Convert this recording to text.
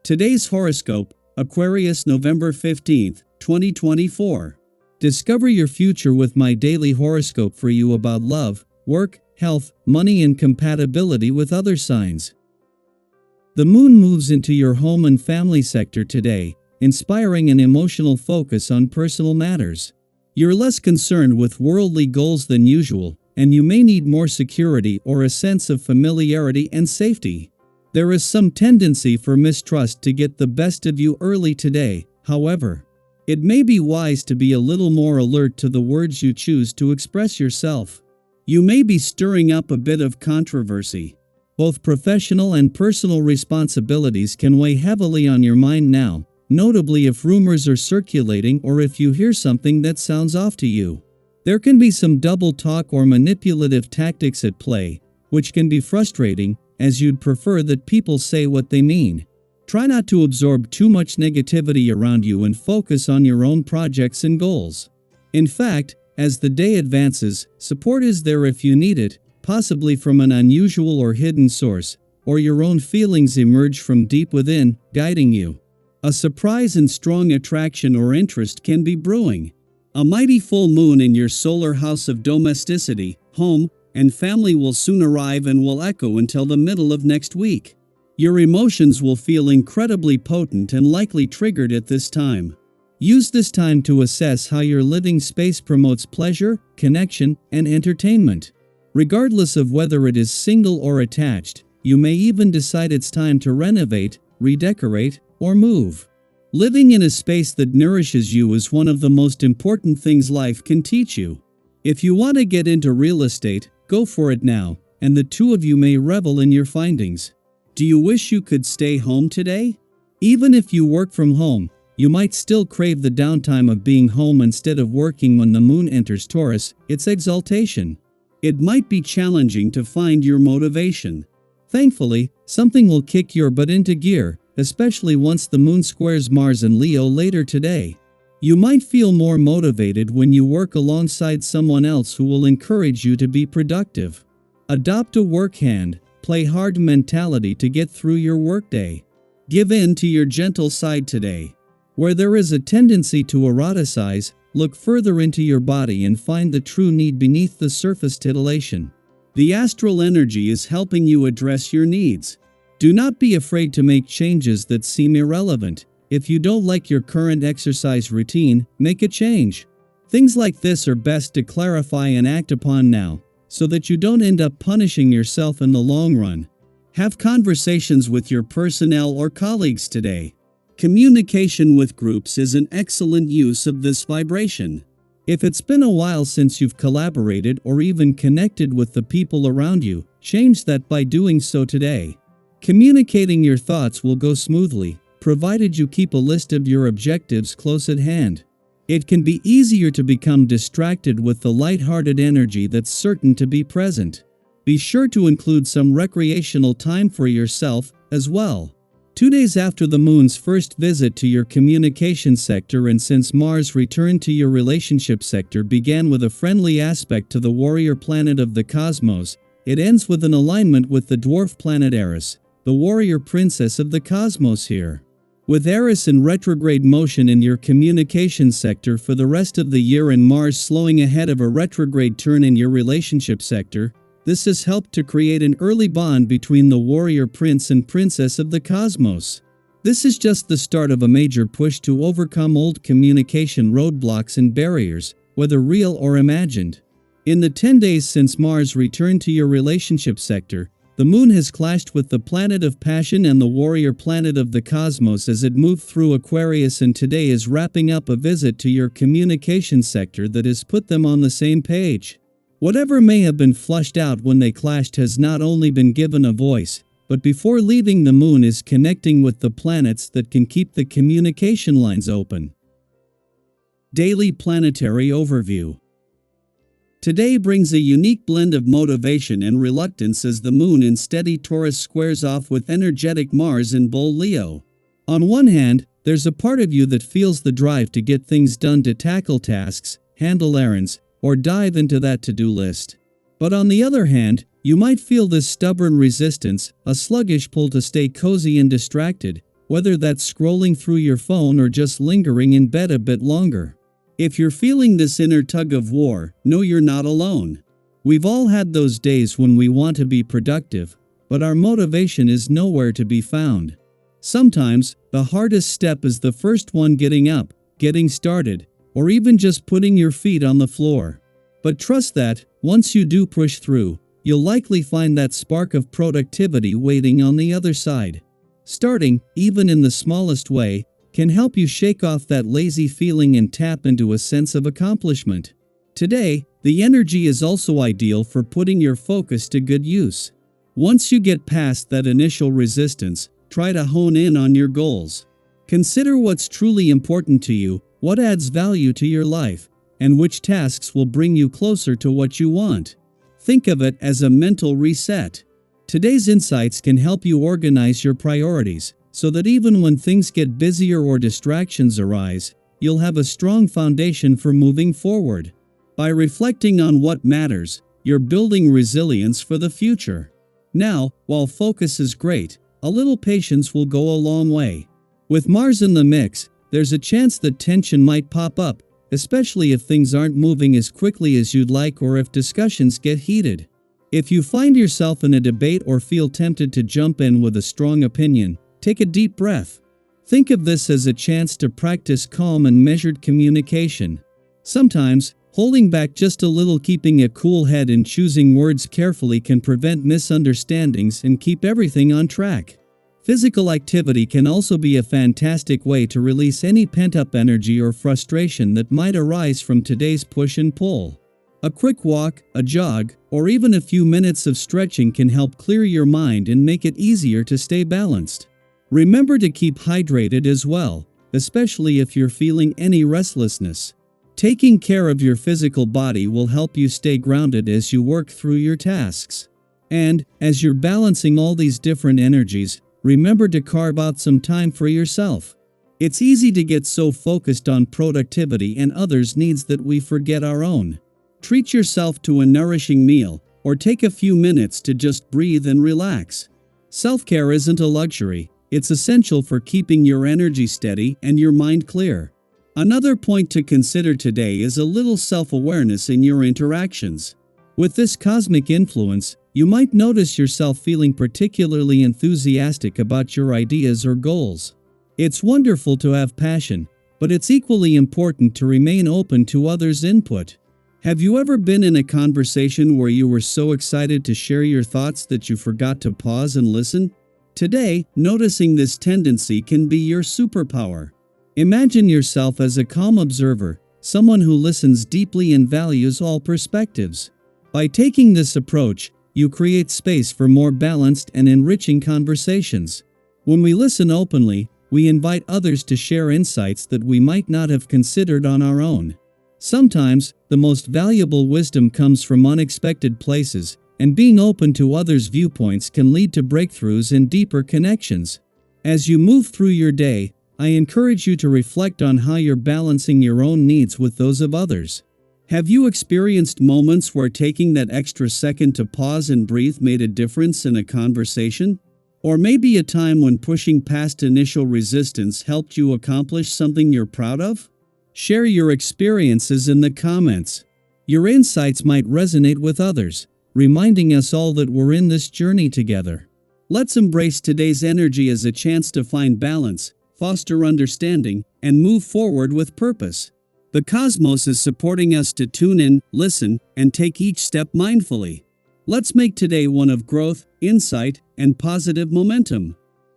Today's horoscope, Aquarius November 15th, 2024. Discover your future with my daily horoscope for you about love, work, health, money and compatibility with other signs. The moon moves into your home and family sector today, inspiring an emotional focus on personal matters. You're less concerned with worldly goals than usual, and you may need more security or a sense of familiarity and safety. There is some tendency for mistrust to get the best of you early today, however. It may be wise to be a little more alert to the words you choose to express yourself. You may be stirring up a bit of controversy. Both professional and personal responsibilities can weigh heavily on your mind now, notably if rumors are circulating or if you hear something that sounds off to you. There can be some double talk or manipulative tactics at play, which can be frustrating, as you'd prefer that people say what they mean. Try not to absorb too much negativity around you and focus on your own projects and goals. In fact, as the day advances, support is there if you need it, possibly from an unusual or hidden source, or your own feelings emerge from deep within, guiding you. A surprise and strong attraction or interest can be brewing. A mighty full moon in your solar house of domesticity, home, and family will soon arrive and will echo until the middle of next week. Your emotions will feel incredibly potent and likely triggered at this time. Use this time to assess how your living space promotes pleasure, connection, and entertainment. Regardless of whether it is single or attached, you may even decide it's time to renovate, redecorate, or move. Living in a space that nourishes you is one of the most important things life can teach you. If you want to get into real estate, go for it now, and the two of you may revel in your findings. Do you wish you could stay home today? Even if you work from home, you might still crave the downtime of being home instead of working when the moon enters Taurus, its exaltation. It might be challenging to find your motivation. Thankfully, something will kick your butt into gear, especially once the moon squares Mars and Leo later today. You might feel more motivated when you work alongside someone else who will encourage you to be productive. Adopt a work hand, play hard mentality to get through your workday. Give in to your gentle side today. Where there is a tendency to eroticize, look further into your body and find the true need beneath the surface titillation. The astral energy is helping you address your needs. Do not be afraid to make changes that seem irrelevant. If you don't like your current exercise routine, make a change. Things like this are best to clarify and act upon now, so that you don't end up punishing yourself in the long run. Have conversations with your personnel or colleagues today. Communication with groups is an excellent use of this vibration. If it's been a while since you've collaborated or even connected with the people around you, change that by doing so today. Communicating your thoughts will go smoothly, provided you keep a list of your objectives close at hand. It can be easier to become distracted with the light-hearted energy that's certain to be present. Be sure to include some recreational time for yourself as well. 2 days after the moon's first visit to your communication sector and since Mars' return to your relationship sector began with a friendly aspect to the warrior planet of the cosmos, it ends with an alignment with the dwarf planet Eris, the warrior princess of the cosmos here. With Eris in retrograde motion in your communication sector for the rest of the year and Mars slowing ahead of a retrograde turn in your relationship sector, this has helped to create an early bond between the warrior prince and princess of the cosmos. This is just the start of a major push to overcome old communication roadblocks and barriers, whether real or imagined. In the 10 days since Mars returned to your relationship sector, the moon has clashed with the planet of passion and the warrior planet of the cosmos as it moved through Aquarius and today is wrapping up a visit to your communication sector that has put them on the same page. Whatever may have been flushed out when they clashed has not only been given a voice, but before leaving the moon is connecting with the planets that can keep the communication lines open. Daily Planetary Overview. Today brings a unique blend of motivation and reluctance as the moon in steady Taurus squares off with energetic Mars in bold Leo. On one hand, there's a part of you that feels the drive to get things done, to tackle tasks, handle errands, or dive into that to-do list. But on the other hand, you might feel this stubborn resistance, a sluggish pull to stay cozy and distracted, whether that's scrolling through your phone or just lingering in bed a bit longer. If you're feeling this inner tug of war, know you're not alone. We've all had those days when we want to be productive, but our motivation is nowhere to be found. Sometimes, the hardest step is the first one: getting up, getting started, or even just putting your feet on the floor. But trust that, once you do push through, you'll likely find that spark of productivity waiting on the other side. Starting, even in the smallest way, can help you shake off that lazy feeling and tap into a sense of accomplishment. Today, the energy is also ideal for putting your focus to good use. Once you get past that initial resistance, try to hone in on your goals. Consider what's truly important to you, what adds value to your life, and which tasks will bring you closer to what you want. Think of it as a mental reset. Today's insights can help you organize your priorities, so that even when things get busier or distractions arise, you'll have a strong foundation for moving forward. By reflecting on what matters, you're building resilience for the future. Now, while focus is great, a little patience will go a long way. With Mars in the mix, there's a chance that tension might pop up, especially if things aren't moving as quickly as you'd like or if discussions get heated. If you find yourself in a debate or feel tempted to jump in with a strong opinion, take a deep breath. Think of this as a chance to practice calm and measured communication. Sometimes, holding back just a little, keeping a cool head and choosing words carefully can prevent misunderstandings and keep everything on track. Physical activity can also be a fantastic way to release any pent-up energy or frustration that might arise from today's push and pull. A quick walk, a jog, or even a few minutes of stretching can help clear your mind and make it easier to stay balanced. Remember to keep hydrated as well, especially if you're feeling any restlessness. Taking care of your physical body will help you stay grounded as you work through your tasks. And, as you're balancing all these different energies, remember to carve out some time for yourself. It's easy to get so focused on productivity and others' needs that we forget our own. Treat yourself to a nourishing meal, or take a few minutes to just breathe and relax. Self-care isn't a luxury, it's essential for keeping your energy steady and your mind clear. Another point to consider today is a little self-awareness in your interactions. With this cosmic influence, you might notice yourself feeling particularly enthusiastic about your ideas or goals. It's wonderful to have passion, but it's equally important to remain open to others' input. Have you ever been in a conversation where you were so excited to share your thoughts that you forgot to pause and listen? Today, noticing this tendency can be your superpower. Imagine yourself as a calm observer, someone who listens deeply and values all perspectives. By taking this approach, you create space for more balanced and enriching conversations. When we listen openly, we invite others to share insights that we might not have considered on our own. Sometimes, the most valuable wisdom comes from unexpected places, and being open to others' viewpoints can lead to breakthroughs and deeper connections. As you move through your day, I encourage you to reflect on how you're balancing your own needs with those of others. Have you experienced moments where taking that extra second to pause and breathe made a difference in a conversation? Or maybe a time when pushing past initial resistance helped you accomplish something you're proud of? Share your experiences in the comments. Your insights might resonate with others, reminding us all that we're in this journey together. Let's embrace today's energy as a chance to find balance, foster understanding, and move forward with purpose. The cosmos is supporting us to tune in, listen, and take each step mindfully. Let's make today one of growth, insight, and positive momentum.